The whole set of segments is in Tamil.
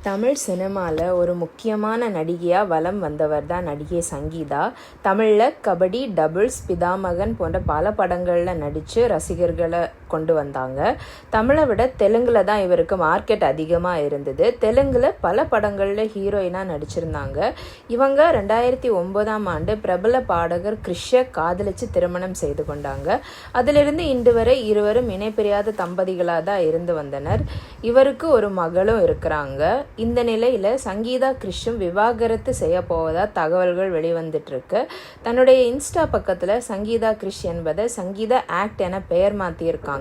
தமிழ் சினிமாவில் ஒரு முக்கியமான நடிகையாக வலம் வந்தவர் தான் நடிகை சங்கீதா. தமிழில் கபடி, டபுள்ஸ், பிதாமகன் போன்ற பல படங்களில் நடித்து ரசிகர்களை கொண்டு வந்தாங்க. தமிழை விட தெலுங்கில் தான் இவருக்கு மார்க்கெட் அதிகமாக இருந்தது. தெலுங்கில் பல படங்களில் ஹீரோயினாக நடிச்சிருந்தாங்க. இவங்க 2009 பிரபல பாடகர் கிறிஷை காதலிச்சு திருமணம் செய்து கொண்டாங்க. அதிலிருந்து இன்று வரை இருவரும் இணைப்பிரியாத தம்பதிகளாக தான் இருந்து வந்தனர். இவருக்கு ஒரு மகளும் இருக்கிறாங்க. இந்த நிலையில் சங்கீதா கிறிஷும் விவாகரத்து செய்ய போவதா தகவல்கள் வெளிவந்துட்டு இருக்கு. தன்னுடைய இன்ஸ்டா பக்கத்தில் சங்கீதா கிறிஷ் என்பதை சங்கீதா ஆக்ட் என பெயர் மாற்றியிருக்காங்க.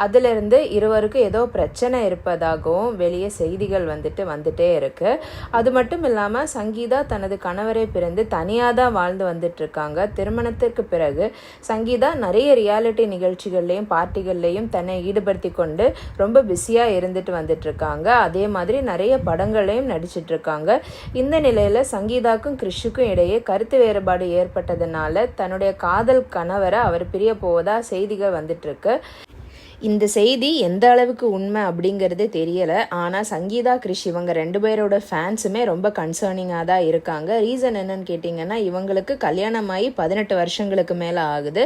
அதிலிருந்து இருவருக்கும் ஏதோ பிரச்சனை இருப்பதாகவும் வெளியே செய்திகள் வந்துட்டே இருக்கு. அது மட்டும் இல்லாமல் சங்கீதா தனது கணவரை பிரிந்து தனியாக தான் வாழ்ந்து வந்துட்டு இருக்காங்க. திருமணத்திற்கு பிறகு சங்கீதா நிறைய ரியாலிட்டி நிகழ்ச்சிகள்லையும் பார்ட்டிகள்லையும் தன்னை ஈடுபடுத்தி கொண்டு ரொம்ப பிஸியாக இருந்துட்டு வந்துட்டு இருக்காங்க. அதே மாதிரி நிறைய படங்களையும் நடிச்சிட்டு இருக்காங்க. இந்த நிலையில சங்கீதாக்கும் கிறிஷுக்கும் இடையே கருத்து வேறுபாடு ஏற்பட்டதுனால தன்னுடைய காதல் கணவரை அவர் பிரிய போவதா செய்திகள் வந்துட்டு இருக்கு. இந்த செய்தி எந்த அளவுக்கு உண்மை அப்படிங்கிறது தெரியலை. ஆனால் சங்கீதா கிறிஷ் இவங்க 2 பேரோட ஃபேன்ஸுமே ரொம்ப கன்சர்னிங்காக தான் இருக்காங்க. ரீசன் என்னன்னு கேட்டிங்கன்னா, இவங்களுக்கு கல்யாணமாகி 18 வருஷங்களுக்கு மேலே ஆகுது.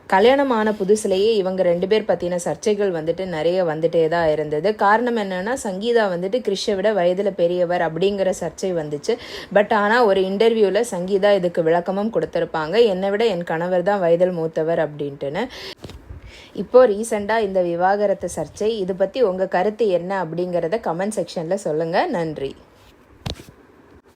கல்யாணமான புதுசுலேயே இவங்க 2 பேர் பற்றின சர்ச்சைகள் நிறைய வந்துட்டே தான் இருந்தது. காரணம் என்னென்னா, சங்கீதா கிறிஷை விட வயதில் பெரியவர் அப்படிங்கிற சர்ச்சை வந்துச்சு. பட் ஆனால் ஒரு இன்டர்வியூவில் சங்கீதா இதுக்கு விளக்கமும் கொடுத்துருப்பாங்க. என்னை விட என் கணவர் தான் வயதில் மூத்தவர் அப்படின்ட்டுன்னு. இப்போது ரீசெண்டாக இந்த விவாகரத்து சர்ச்சை, இது பற்றி உங்கள் கருத்து என்ன அப்படிங்கிறத கமெண்ட் செக்ஷனில் சொல்லுங்கள். நன்றி.